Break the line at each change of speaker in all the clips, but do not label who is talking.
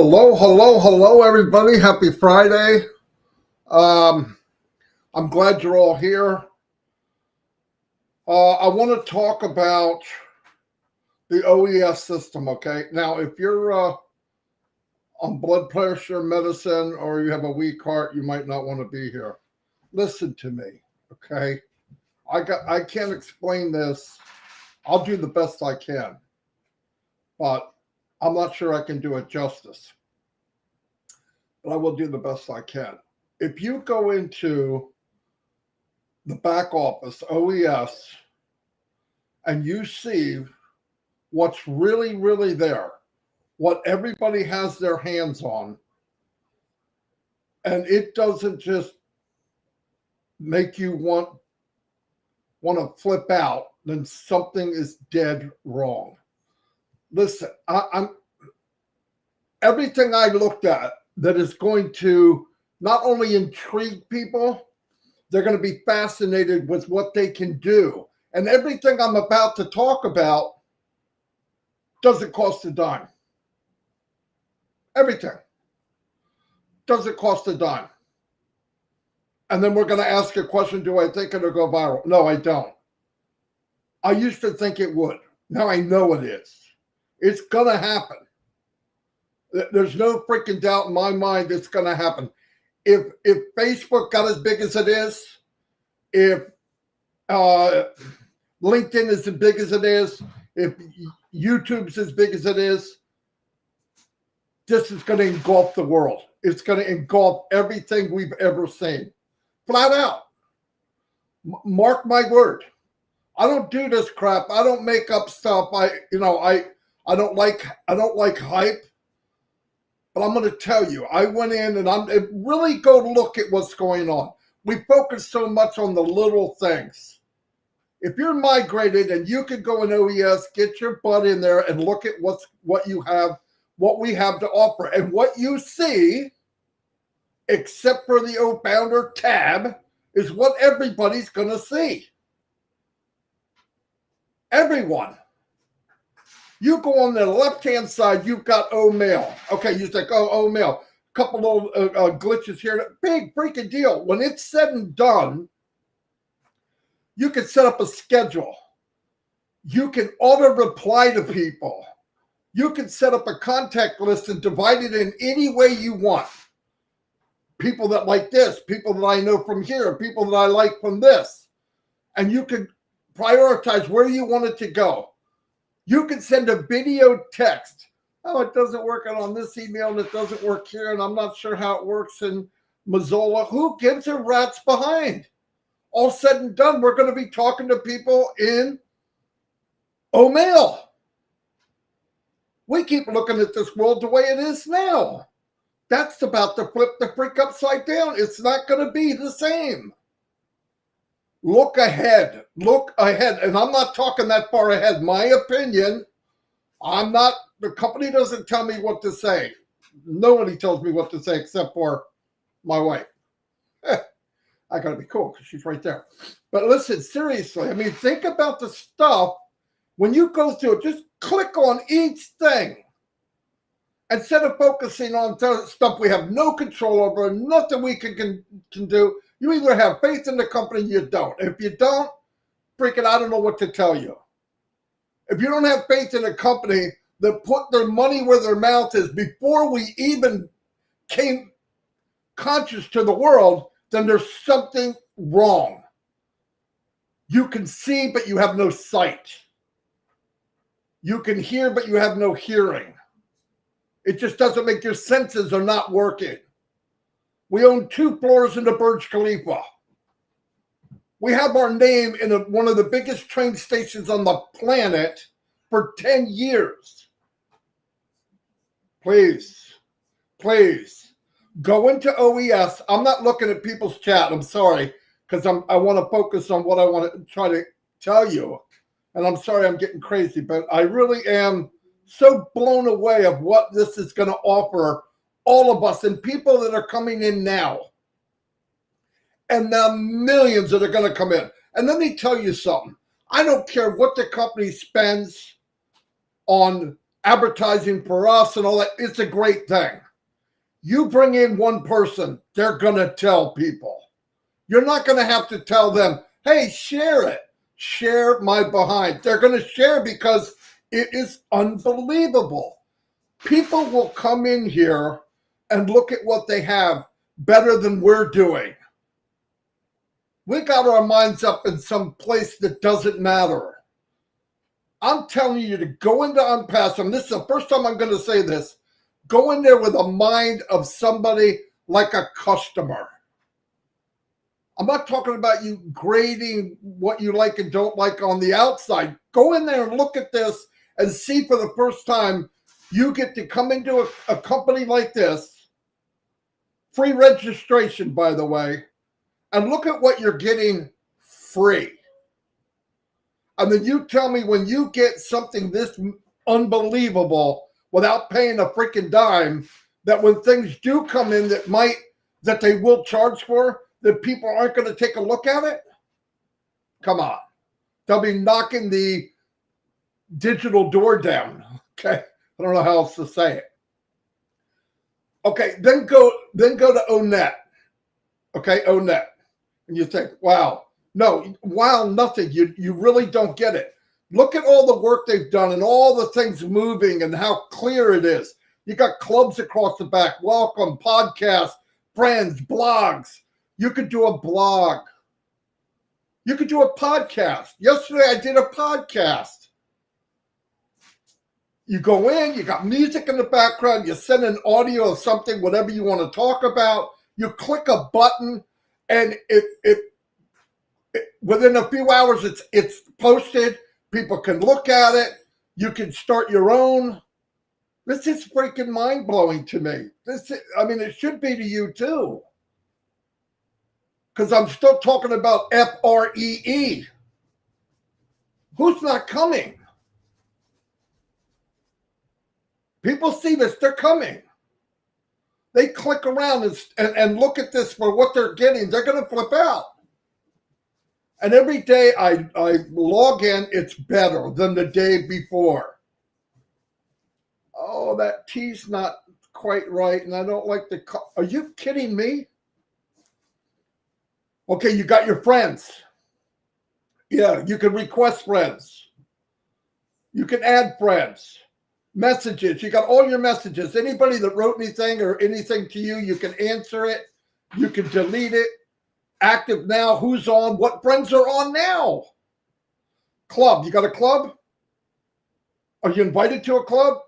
Hello, hello, hello, everybody. Happy Friday. I'm glad you're all here. I want to talk about the OES system, okay? Now, if you're on blood pressure medicine or you have a weak heart, you might not want to be here. Listen to me, okay? I can't explain this. I'll do the best I can, but I'm not sure I can do it justice. But I will do the best I can. If you go into the back office, OES, and you see what's really there, what everybody has their hands on, and it doesn't just make you want to flip out, then something is dead wrong. Listen, I'm everything I looked at that is going to not only intrigue people, they're going to be fascinated with what they can do. And everything I'm about to talk about doesn't cost a dime. Everything doesn't cost a dime. And then we're going to ask a question, do I think it'll go viral? No, I don't. I used to think it would. Now I know it is. It's going to happen. There's no freaking doubt in my mind it's going to happen. If Facebook got as big as it is, if LinkedIn is as big as it is, if YouTube's as big as it is, this is going to engulf the world. It's going to engulf everything we've ever seen. Flat out. Mark my word. I don't do this crap. I don't make up stuff. I don't like hype. But I'm going to tell you, I went in and really go look at what's going on. We focus so much on the little things. If you're migrated and you can go in OES, get your butt in there and look at what we have to offer. And what you see, except for the O-Founder tab, is what everybody's going to see. Everyone. You go on the left-hand side, you've got O-Mail. Okay, you think, O-Mail. A couple little glitches here. Big freaking deal. When it's said and done, you can set up a schedule. You can auto-reply to people. You can set up a contact list and divide it in any way you want. People that like this, people that I know from here, people that I like from this. And you can prioritize where you want it to go. You can send a video text. Oh, it doesn't work on this email and it doesn't work here, and I'm not sure how it works in Mozilla. Who gives a rat's behind? All said and done, we're going to be talking to people in O-Mail. We keep looking at this world the way it is now. That's about to flip the freak upside down. It's not going to be the same. Look ahead. Look ahead. And I'm not talking that far ahead. My opinion, the company doesn't tell me what to say. Nobody tells me what to say except for my wife. I got to be cool because she's right there. But listen, seriously, think about the stuff. When you go through it, just click on each thing. Instead of focusing on stuff we have no control over, nothing we can do, you either have faith in the company or you don't. If you don't, freaking, I don't know what to tell you. If you don't have faith in a company that put their money where their mouth is before we even came conscious to the world, then there's something wrong. You can see, but you have no sight. You can hear, but you have no hearing. It just doesn't make your senses are not working. We own 2 floors in the Burj Khalifa. We have our name in one of the biggest train stations on the planet for 10 years. Please, go into OES. I'm not looking at people's chat. I'm sorry, because I want to focus on what I want to try to tell you. And I'm sorry I'm getting crazy, but I really am so blown away of what this is going to offer all of us and people that are coming in now. And the millions that are going to come in. And let me tell you something. I don't care what the company spends on advertising for us and all that. It's a great thing. You bring in one person, they're going to tell people. You're not going to have to tell them, hey, share it. Share my behind. They're going to share because it is unbelievable. People will come in here and look at what they have better than we're doing. We got our minds up in some place that doesn't matter. I'm telling you to go into Onpassive, and this is the first time I'm going to say this, go in there with a mind of somebody like a customer. I'm not talking about you grading what you like and don't like on the outside. Go in there and look at this and see for the first time you get to come into a company like this, free registration, by the way, and look at what you're getting free. And then you tell me when you get something this unbelievable without paying a freaking dime, that when things do come in that they will charge for, that people aren't going to take a look at it? Come on. They'll be knocking the digital door down. Okay. I don't know how else to say it. Okay. Then go to Onet. Okay. Onet. And you think, wow. No, wow, nothing. You really don't get it. Look at all the work they've done and all the things moving and how clear it is. You got clubs across the back. Welcome, podcasts, friends, blogs. You could do a blog. You could do a podcast. Yesterday I did a podcast. You go in, you got music in the background, you send an audio of something, whatever you want to talk about. You click a button, and within a few hours it's posted. People can look at it. You can start your own. This is freaking mind-blowing to me. It should be to you too. Because I'm still talking about FREE. Who's not coming? People see this, they're coming. They click around and look at this for what they're getting. They're going to flip out. And every day I log in, it's better than the day before. Oh, that tea's not quite right, and I don't like the... Are you kidding me? Okay, you got your friends. Yeah, you can request friends. You can add friends. Messages. You got all your messages. Anybody that wrote anything or anything to you, you can answer it. You can delete it. Active now. Who's on? What friends are on now? Club. You got a club? Are you invited to a club?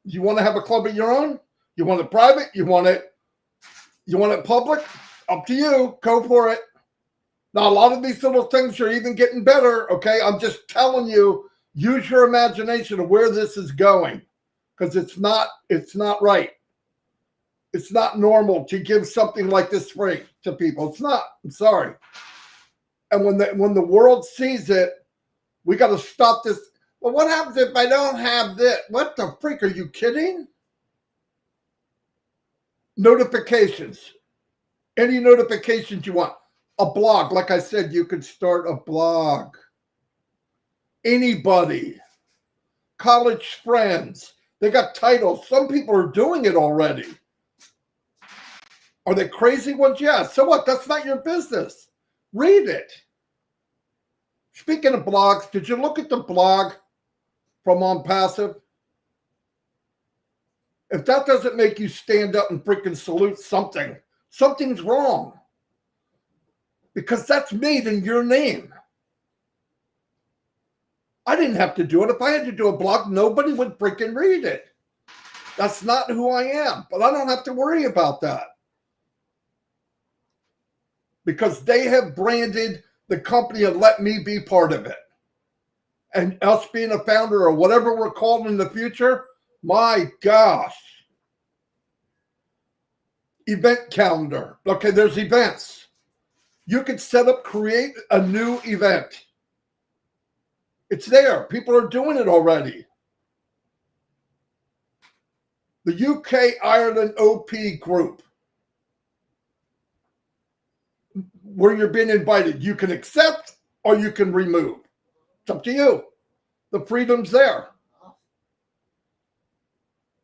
You want to have a club of your own? You want it private? You want it public? Up to you. Go for it. Now, a lot of these little things are even getting better, okay? I'm just telling you, use your imagination of where this is going, because it's not right. It's not normal to give something like this free to people. It's not. I'm sorry. And when the world sees it, we got to stop this. Well, what happens if I don't have this? What the freak? Are you kidding? Notifications. Any notifications you want. A blog. Like I said, you could start a blog. Anybody. College friends. They got titles. Some people are doing it already. Are they crazy ones? Yeah. So what? That's not your business. Read it. Speaking of blogs, did you look at the blog from Onpassive? If that doesn't make you stand up and freaking salute something, something's wrong. Because that's made in your name. I didn't have to do it. If I had to do a blog, nobody would freaking read it. That's not who I am. But I don't have to worry about that. Because they have branded the company and let me be part of it. And us being a founder or whatever we're called in the future, my gosh. Event calendar. Okay, there's events. You could create a new event. It's there. People are doing it already. The UK Ireland OP group, where you're being invited, you can accept or you can remove. It's up to you. The freedom's there.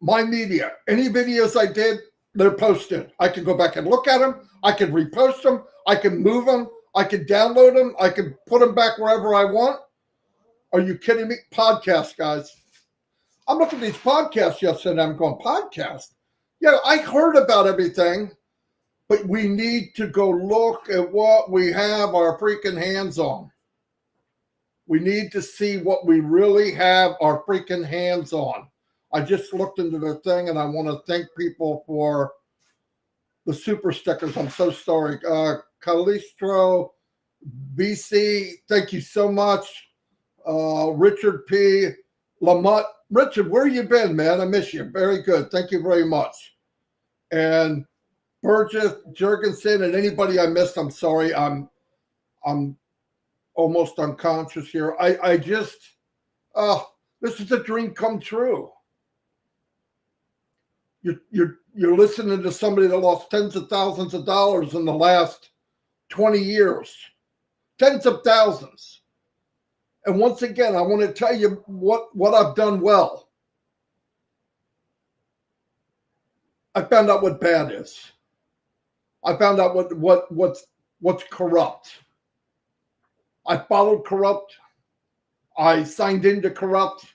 my media. Any videos I did, they're posted. I can go back and look at them. I can repost them. I can move them. I can download them. I can put them back wherever I want. Are you kidding me? Podcast, guys. I'm looking at these podcasts yesterday. I'm going, podcast? Yeah, I heard about everything, but we need to go look at what we have our freaking hands on. We need to see what we really have our freaking hands on. I just looked into the thing, and I want to thank people for the super stickers. I'm so sorry. Calistro, BC, thank you so much. Richard P. Lamont. Richard, where you been, man? I miss you. Very good. Thank you very much. And Burgess, Jurgensen, and anybody I missed, I'm sorry. I'm almost unconscious here. I just, this is a dream come true. You're listening to somebody that lost tens of thousands of dollars in the last 20 years. Tens of thousands. And once again, I want to tell you what I've done well. I found out what bad is. I found out what's corrupt. I followed corrupt. I signed into corrupt.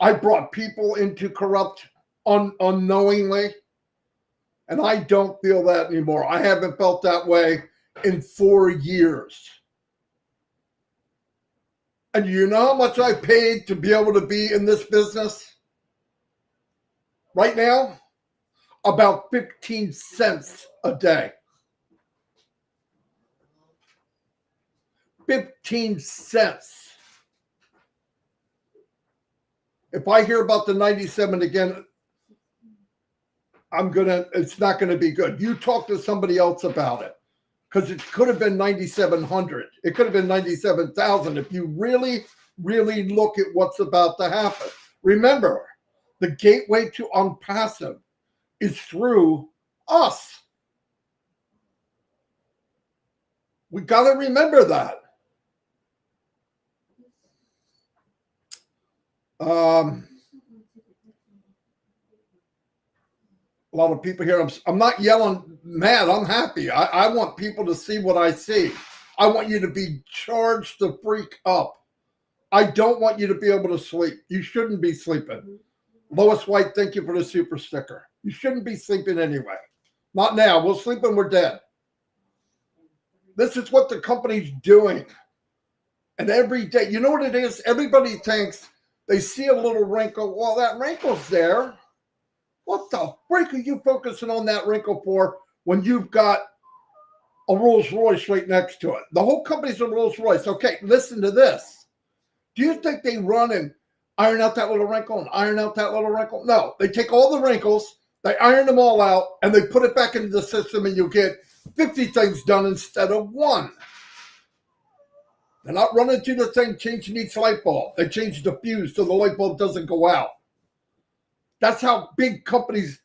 I brought people into corrupt unknowingly. And I don't feel that anymore. I haven't felt that way in 4 years. And you know how much I paid to be able to be in this business? Right now, about 15 cents a day. 15 cents. If I hear about the 97 again, it's not gonna be good. You talk to somebody else about it, because it could have been 9,700. It could have been 97,000 if you really, really look at what's about to happen. Remember, the gateway to Onpassive is through us. We got to remember that. A lot of people here, I'm not yelling mad. I'm happy. I want people to see what I see. I want you to be charged to freak up. I don't want you to be able to sleep. You shouldn't be sleeping. Lois White, thank you for the super sticker. You shouldn't be sleeping anyway. Not now. We'll sleep when we're dead. This is what the company's doing. And every day, you know what it is? Everybody thinks they see a little wrinkle. Well, that wrinkle's there. What the freak are you focusing on that wrinkle for when you've got a Rolls Royce right next to it? The whole company's a Rolls Royce. Okay, listen to this. Do you think they run and iron out that little wrinkle and iron out that little wrinkle? No, they take all the wrinkles, they iron them all out, and they put it back into the system, and you get 50 things done instead of one. They're not running through the thing, changing each light bulb. They change the fuse so the light bulb doesn't go out. That's how big companies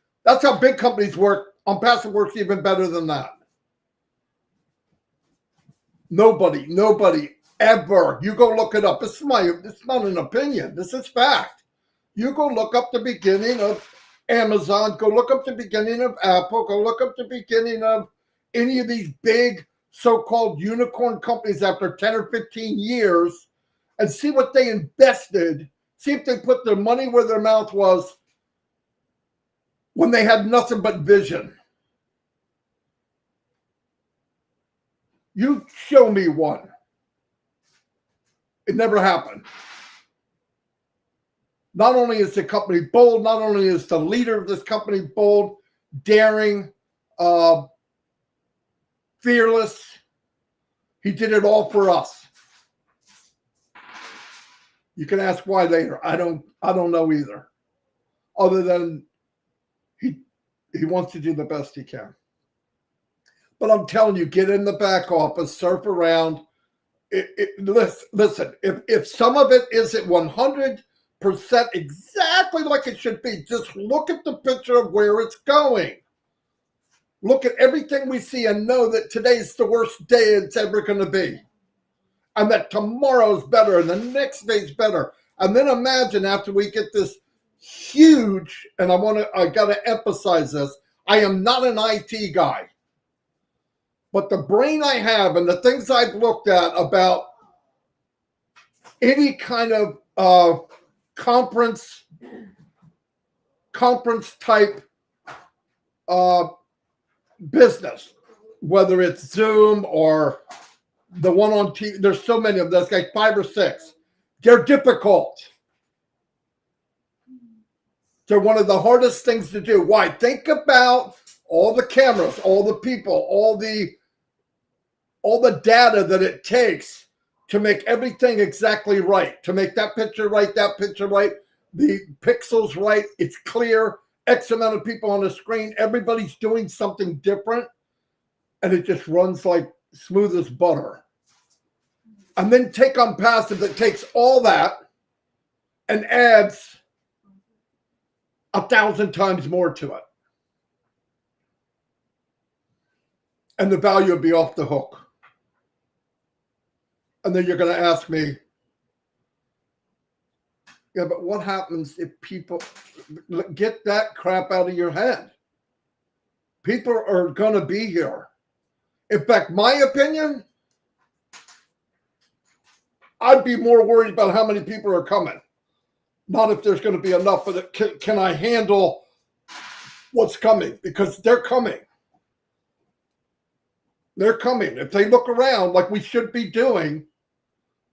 work. Onpassive works even better than that. Nobody ever. You go look it up. It's not an opinion. This is fact. You go look up the beginning of Amazon. Go look up the beginning of Apple. Go look up the beginning of any of these big so-called unicorn companies after 10 or 15 years and see what they invested. See if they put their money where their mouth was when they had nothing but vision. You show me one. It never happened. Not only is the company bold, not only is the leader of this company bold, daring, fearless, he did it all for us. You can ask why later. I don't know either. Other than he wants to do the best he can. But I'm telling you, get in the back office, surf around. Listen, if some of it isn't 100% exactly like it should be, just look at the picture of where it's going. Look at everything we see and know that today's the worst day it's ever going to be. And that tomorrow's better and the next day's better. And then imagine after we get this huge, and I got to emphasize this. I am not an IT guy, but the brain I have and the things I've looked at about any kind of conference type business, whether it's Zoom or the one on TV. There's so many of them. There's like 5 or 6. They're difficult. They're one of the hardest things to do. Why? Think about all the cameras, all the people, all the data that it takes to make everything exactly right, to make that picture right, the pixels right, it's clear, X amount of people on the screen, everybody's doing something different, and it just runs like smooth as butter. And then take Onpassive that takes all that and adds 1,000 times more to it. And the value will be off the hook. And then you're going to ask me, yeah, but what happens if people get that crap out of your head? People are going to be here. In fact, my opinion, I'd be more worried about how many people are coming. Not if there's going to be enough, but can I handle what's coming? Because they're coming. They're coming. If they look around like we should be doing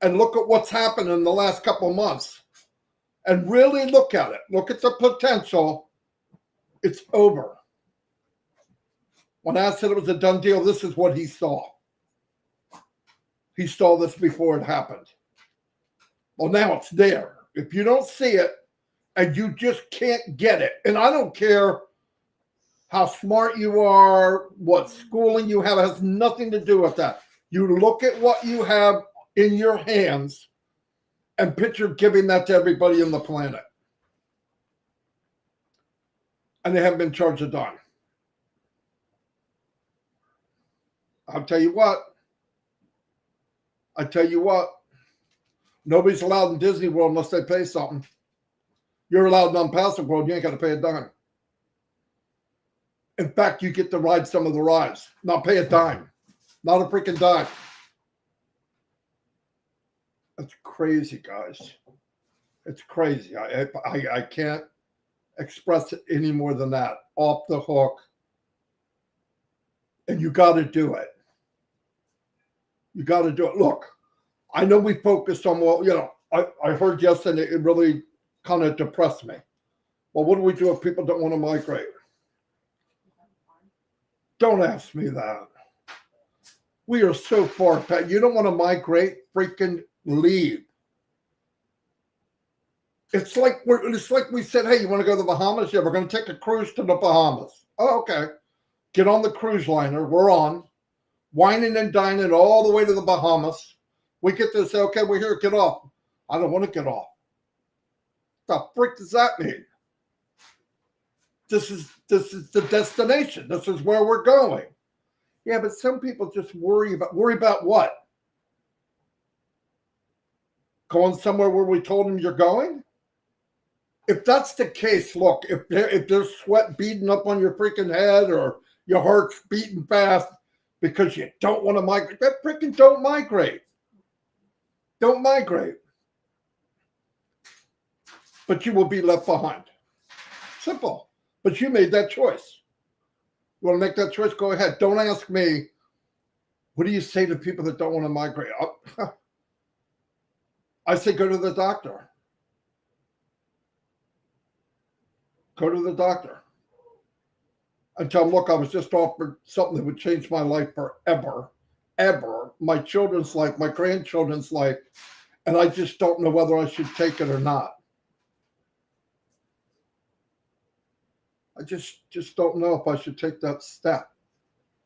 and look at what's happened in the last couple of months and really look at it, look at the potential, it's over. When I said it was a done deal, this is what he saw. He saw this before it happened. Well, now it's there. If you don't see it and you just can't get it, and I don't care how smart you are, what schooling you have, it has nothing to do with that. You look at what you have in your hands and picture giving that to everybody on the planet. And they haven't been charged a dime. I'll tell you what. Nobody's allowed in Disney World unless they pay something. You're allowed in Onpassive World, you ain't got to pay a dime. In fact, you get to ride some of the rides, not pay a dime. Not a freaking dime. That's crazy, guys. It's crazy. I can't express it any more than that. Off the hook. And you got to do it. You got to do it. Look, I know we focused on, well, I heard yesterday it really kind of depressed me. Well, what do we do if people don't want to migrate? Don't ask me that. We are so far past. You don't want to migrate? Freaking leave. It's like we said, hey, you want to go to the Bahamas? Yeah, we're going to take a cruise to the Bahamas. Oh, okay. Get on the cruise liner. We're on. Whining and dining all the way to the Bahamas. We get to say, okay, we're here. Get off. I don't want to get off. What the frick does that mean? This is the destination. This is where we're going. Yeah, but some people just worry about what? Going somewhere where we told them you're going? If that's the case, look, if there's sweat beating up on your freaking head or your heart's beating fast because you don't want to migrate, that freaking don't migrate. Don't migrate. But you will be left behind. Simple. But you made that choice. You want to make that choice? Go ahead. Don't ask me, what do you say to people that don't want to migrate? I say go to the doctor. Go to the doctor. And tell them, look, I was just offered something that would change my life forever, ever, my children's life, my grandchildren's life, and I just don't know whether I should take it or not. I just don't know if I should take that step.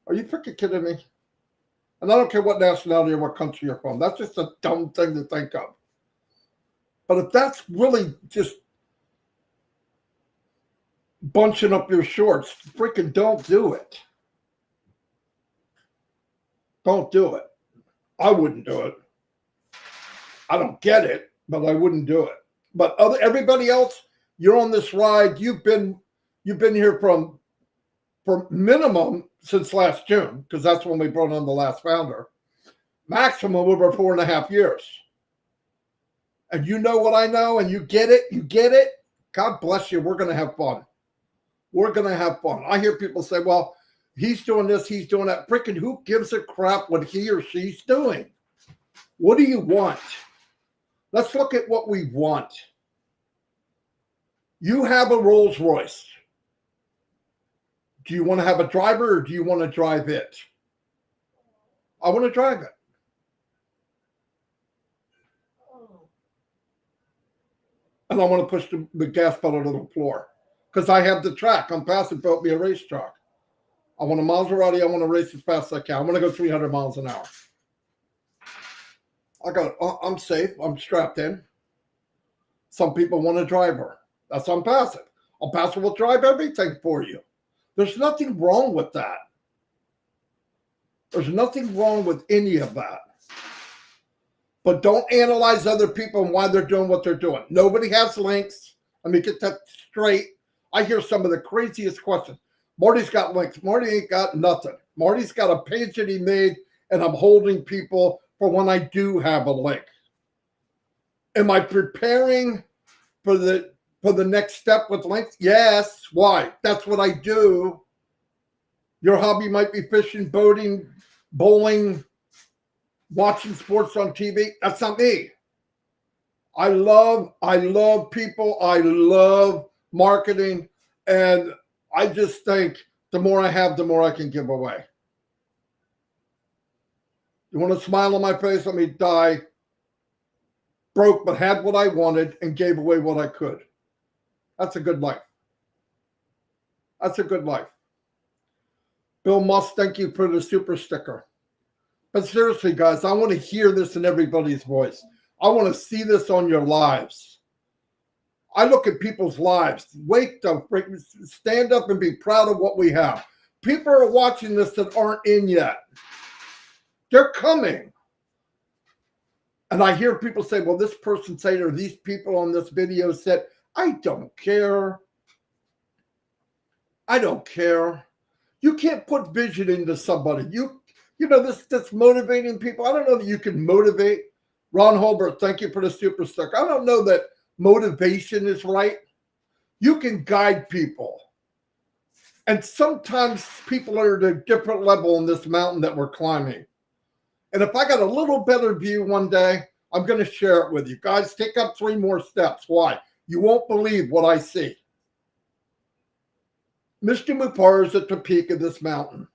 Are you freaking kidding me? And I don't care what nationality or what country you're from. That's just a dumb thing to think of. But if that's really just bunching up your shorts, freaking don't do it. Don't do it. I wouldn't do it. I don't get it, but I wouldn't do it. But everybody else, You're on this ride. You've been here for minimum since last June, because that's when we brought on the last founder. Maximum over 4.5 years. And you know what I know, and you get it. You get it. God bless you. We're going to have fun. We're going to have fun. I hear people say, well, he's doing this, he's doing that. Freaking who gives a crap what he or she's doing? What do you want? Let's look at what we want. You have a Rolls Royce. Do you want to have a driver or do you want to drive it? I want to drive it. And I want to push the gas pedal to the floor because I have the track. Onpassive built me a race truck. I want a Maserati. I want to race as fast as I can. I want to go 300 miles an hour. I'm safe. I'm strapped in. Some people want a driver. That's Onpassive. Onpassive will drive everything for you. There's nothing wrong with that. There's nothing wrong with any of that. But don't analyze other people and why they're doing what they're doing. Nobody has links. Let me get that straight. I hear some of the craziest questions. Marty's got links. Marty ain't got nothing. Marty's got a page that he made, and I'm holding people for when I do have a link. Am I preparing for the next step with links? Yes. Why? That's what I do. Your hobby might be fishing, boating, bowling, watching sports on TV. That's not me. I love people. I love marketing. And I just think the more I have, the more I can give away. You want a smile on my face? Let me die broke, but had what I wanted and gave away what I could. That's a good life. That's a good life. Bill Musk, thank you for the super sticker. But seriously, guys, I want to hear this in everybody's voice. I want to see this on your lives. I look at people's lives. Wake up, stand up and be proud of what we have. People are watching this that aren't in yet. They're coming. And I hear people say, well, this person said, or these people on this video said, I don't care. I don't care. You can't put vision into somebody. You know, that's motivating people. I don't know that you can motivate. Ron Holbert, thank you for the super sticker. I don't know that motivation is right. You can guide people. And sometimes people are at a different level on this mountain that we're climbing. And if I got a little better view one day, I'm going to share it with you. Guys, take up 3 more steps. Why? You won't believe what I see. Mr. Mupar is at the peak of this mountain.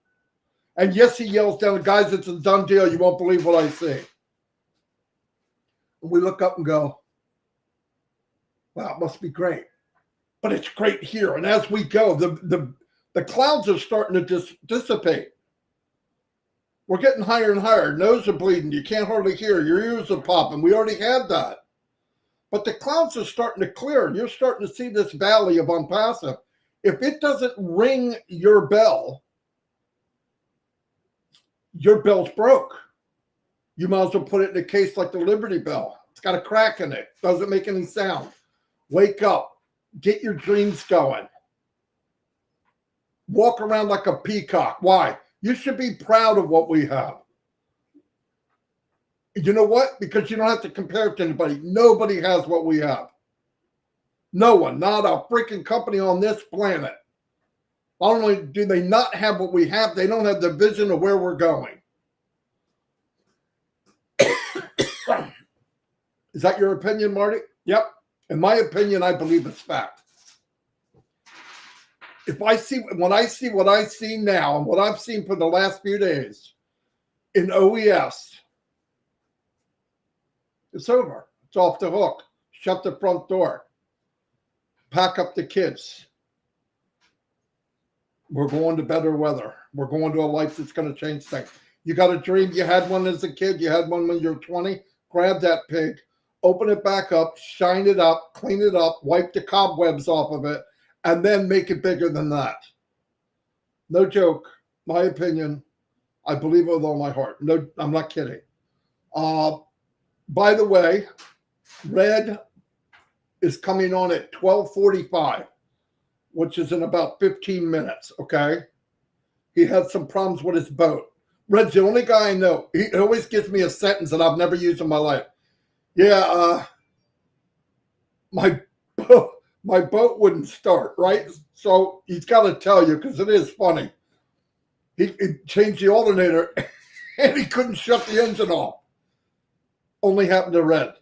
And yes, he yells down, guys, it's a done deal. You won't believe what I see. And we look up and go, wow, it must be great. But it's great here. And as we go, the clouds are starting to dissipate. We're getting higher and higher. Nose are bleeding. You can't hardly hear. Your ears are popping. We already had that. But the clouds are starting to clear. And you're starting to see this valley of Onpassive. If it doesn't ring your bell's broke. You might as well put it in a case like the Liberty Bell. It's got a crack in it. Doesn't make any sound. Wake up. Get your dreams going. Walk around like a peacock. Why? You should be proud of what we have. You know what? Because you don't have to compare it to anybody. Nobody has what we have. No one. Not a freaking company on this planet. Not only do they not have what we have, they don't have the vision of where we're going. Is that your opinion, Marty? Yep. In my opinion, I believe it's fact. When I see what I see now and what I've seen for the last few days in OES, it's over. It's off the hook. Shut the front door. Pack up the kids. We're going to better weather. We're going to a life that's going to change things. You got a dream. You had one as a kid. You had one when you're 20. Grab that pig. Open it back up. Shine it up. Clean it up. Wipe the cobwebs off of it. And then make it bigger than that. No joke. My opinion. I believe it with all my heart. No, I'm not kidding. By the way, red is coming on at 12:45, which is in about 15 minutes, okay? He had some problems with his boat. Red's the only guy I know. He always gives me a sentence that I've never used in my life. Yeah, my boat wouldn't start, right? So he's got to tell you, because it is funny. He changed the alternator and he couldn't shut the engine off. Only happened to Red.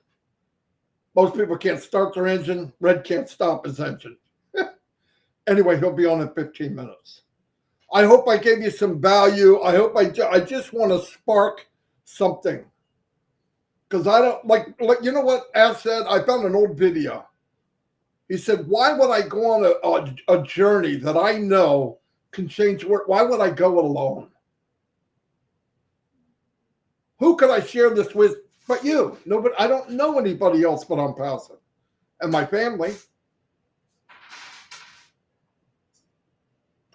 Most people can't start their engine. Red can't stop his engine. Anyway, he'll be on in 15 minutes. I hope I gave you some value. I hope I just want to spark something. Because I don't like, you know what Ash said? I found an old video. He said, why would I go on a journey that I know can change work? Why would I go alone? Who could I share this with but you? Nobody. I don't know anybody else but Onpassive and my family.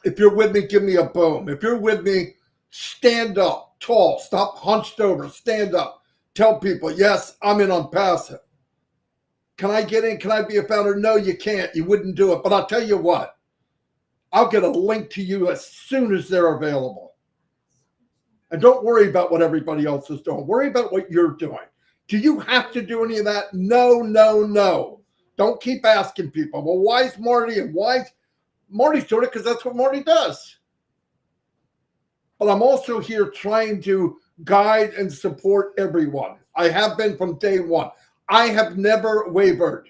If you're with me, give me a boom. If you're with me, stand up, tall, stop hunched over, stand up. Tell people, yes, I'm in Onpassive. Can I get in? Can I be a founder? No, you can't. You wouldn't do it. But I'll tell you what, I'll get a link to you as soon as they're available. And don't worry about what everybody else is doing. Worry about what you're doing. Do you have to do any of that? No, no, no. Don't keep asking people, well, why is Marty and why is Marty's doing it? Because that's what Marty does. But I'm also here trying to guide and support everyone. I have been from day one. I have never wavered.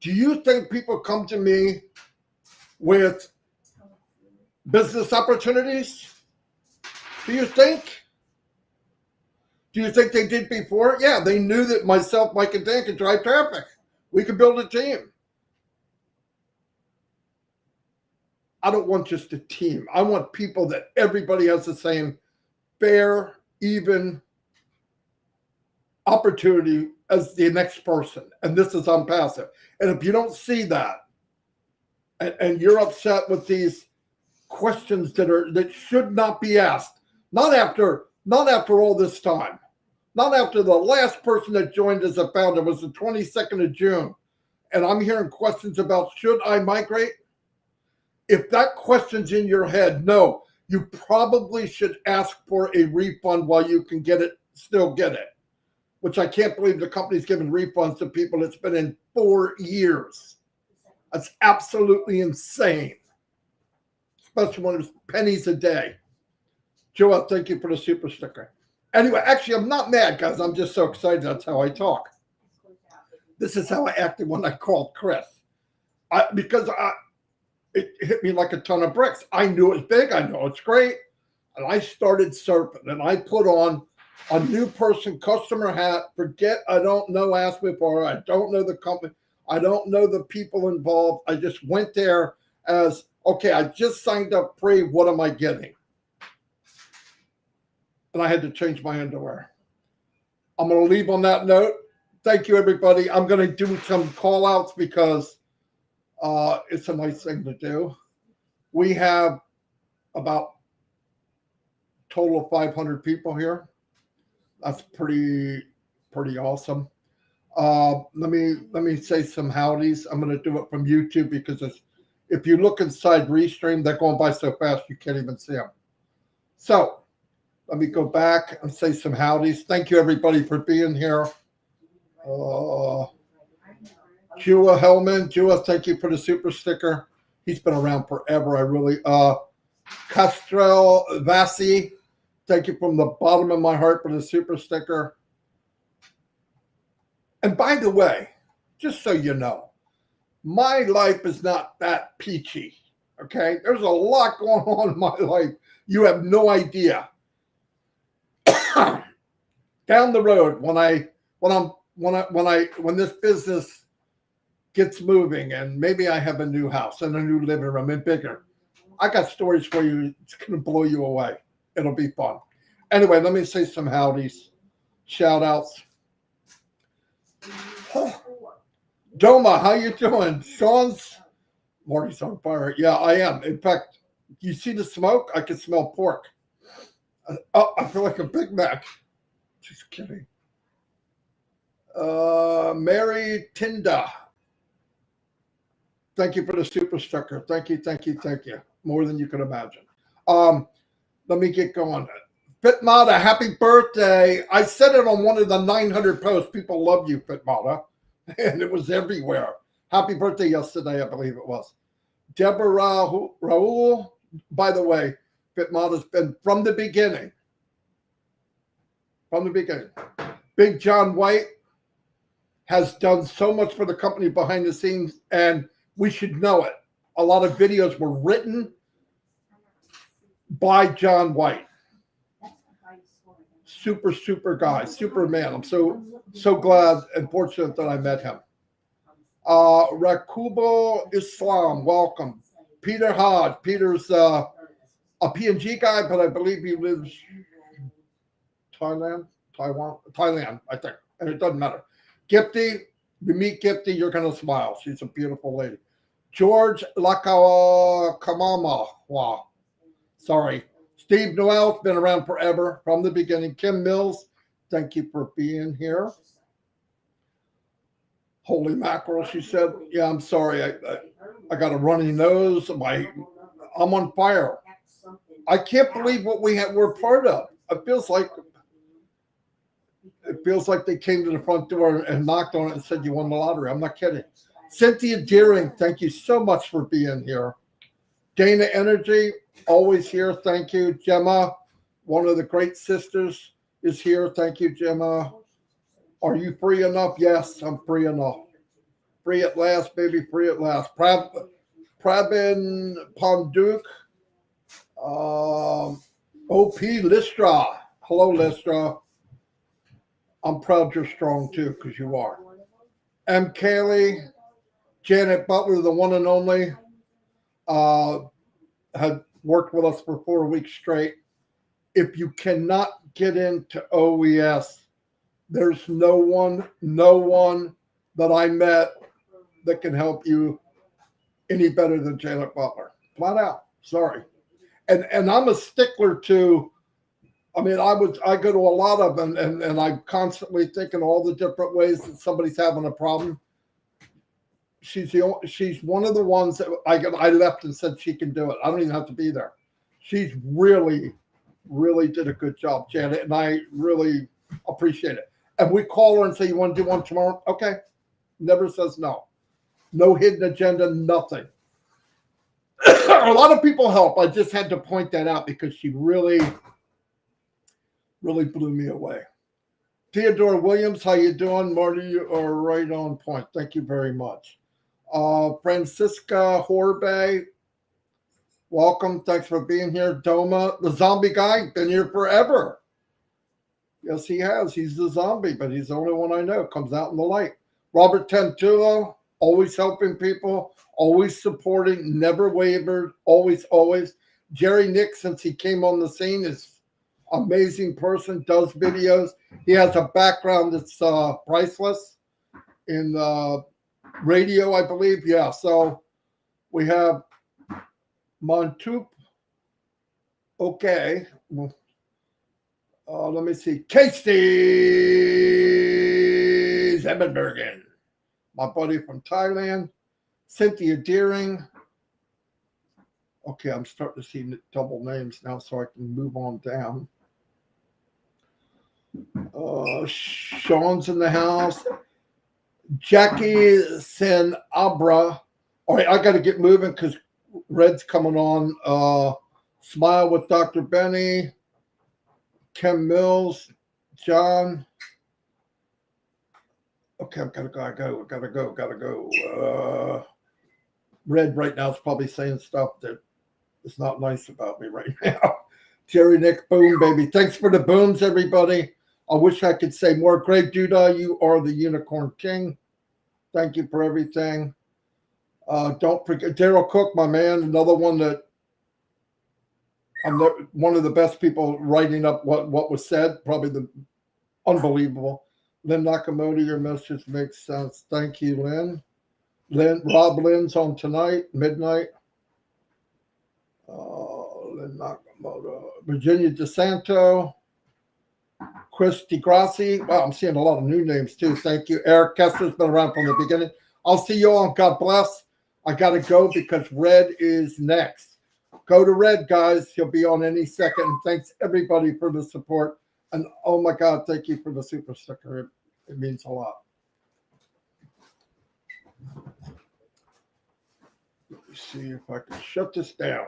Do you think people come to me with business opportunities? Do you think? Do you think they did before? Yeah, they knew that myself, Mike, and Dan could drive traffic. We could build a team. I don't want just a team. I want people that everybody has the same fair, even opportunity as the next person. And this is Onpassive. And if you don't see that, and you're upset with these questions that should not be asked, not after all this time, not after the last person that joined as a founder was the 22nd of June, and I'm hearing questions about should I migrate? If that question's in your head, no, you probably should ask for a refund while you can still get it. Which I can't believe the company's giving refunds to people that's been in 4 years. That's absolutely insane. Especially when it's pennies a day. Joel, thank you for the super sticker. Anyway, actually, I'm not mad, guys. I'm just so excited. That's how I talk. This is how I acted when I called Chris. It hit me like a ton of bricks. I knew it was big. I know it's great. And I started surfing. And I put on a new person customer hat. Forget I don't know Ask Before. I don't know the company. I don't know the people involved. I just went there as, okay, I just signed up free. What am I getting? And I had to change my underwear. I'm going to leave on that note. Thank you, everybody. I'm going to do some call outs because it's a nice thing to do. We have about a total of 500 people here. That's pretty awesome. Let me say some howdies. I'm going to do it from YouTube because if you look inside Restream, they're going by so fast you can't even see them. So let me go back and say some howdies. Thank you, everybody, for being here. Jua Hellman. Jua, thank you for the super sticker. He's been around forever. Castrell Vassi, thank you from the bottom of my heart for the super sticker. And by the way, just so you know, my life is not that peachy. Okay, there's a lot going on in my life. You have no idea. Down the road, when this business gets moving, and maybe I have a new house and a new living room and bigger, I got stories for you. It's going to blow you away. It'll be fun. Anyway, let me say some howdies, shout outs. Doma, how you doing? Marty's on fire. Yeah, I am. In fact, you see the smoke? I can smell pork. I feel like a Big Mac. Just kidding. Mary Tinda. Thank you for the super sticker. Thank you, thank you, thank you. More than you can imagine. Let me get going. Fitmata, happy birthday. I said it on one of the 900 posts. People love you, Fitmata. And it was everywhere. Happy birthday yesterday, I believe it was. Deborah Raul, by the way, Fitmata's been from the beginning. From the beginning. Big John White has done so much for the company behind the scenes, and we should know it. A lot of videos were written by John White. Super, super guy, super man. I'm so glad and fortunate that I met him. Rakubo Islam, welcome. Peter Hodge. Peter's a PNG guy, but I believe he lives Thailand, I think. And it doesn't matter. Gipty, you meet Gipty, you're going to smile. She's a beautiful lady. George Lakawa. Wow. Sorry. Steve Noel's been around forever from the beginning. Kim Mills, thank you for being here. Holy mackerel, she said. Yeah, I'm sorry. I got a runny nose. I'm on fire. I can't believe what we're part of. It feels like they came to the front door and knocked on it and said you won the lottery. I'm not kidding. Cynthia Deering, thank you so much for being here. Dana Energy, always here. Thank you. Gemma, one of the great sisters, is here. Thank you, Gemma. Are you free enough? Yes, I'm free enough. Free at last, baby. Free at last. Prabin Ponduk. OP Listra. Hello, Listra. I'm proud you're strong, too, because you are. M. Kaylee. Janet Butler, the one and only. Had worked with us for 4 weeks straight. If you cannot get into OES, there's no one that I met that can help you any better than Janet Butler. Flat out. Sorry. And I'm a stickler to, I mean, I go to a lot of them and I'm constantly thinking all the different ways that somebody's having a problem. She's one of the ones that I left and said she can do it. I don't even have to be there. She's really, really did a good job, Janet, and I really appreciate it. And we call her and say, you want to do one tomorrow? Okay. Never says no. No hidden agenda, nothing. A lot of people help. I just had to point that out because she really, really blew me away. Theodore Williams, how you doing? Marty, you are right on point. Thank you very much. Francisca Horbe, welcome. Thanks for being here. Doma, the zombie guy, been here forever. Yes, he has. He's the zombie, but he's the only one I know. Comes out in the light. Robert Tantulo, always helping people, always supporting, never wavered, always. Jerry Nick, since he came on the scene, is an amazing person, does videos. He has a background that's priceless in radio, I believe. Yeah, so we have Montoop. Okay. Let me see. Casey Zebenbergen, my buddy from Thailand. Cynthia Deering. Okay, I'm starting to see double names now, so I can move on down. Sean's in the house. Jackie Sen Abra. All right, I got to get moving because Red's coming on. Smile with Dr. Benny. Kim Mills. John. Okay, I gotta go. Red right now is probably saying stuff that is not nice about me right now. Jerry Nick, boom, baby. Thanks for the booms, everybody. I wish I could say more. Greg Duda, you are the Unicorn King. Thank you for everything. Don't forget Daryl Cook, my man, another one that one of the best people writing up what was said. Probably the unbelievable. Lynn Nakamoto, your message makes sense. Thank you, Lynn. Rob Lynn's on tonight, midnight. Lynn Nakamoto. Virginia DeSanto. Chris DeGrassi. Wow, I'm seeing a lot of new names too. Thank you. Eric Kessler's been around from the beginning. I'll see you all. God bless. I got to go because Red is next. Go to Red, guys. He'll be on any second. And thanks, everybody, for the support. And, oh, my God, thank you for the super sticker. It means a lot. Let me see if I can shut this down.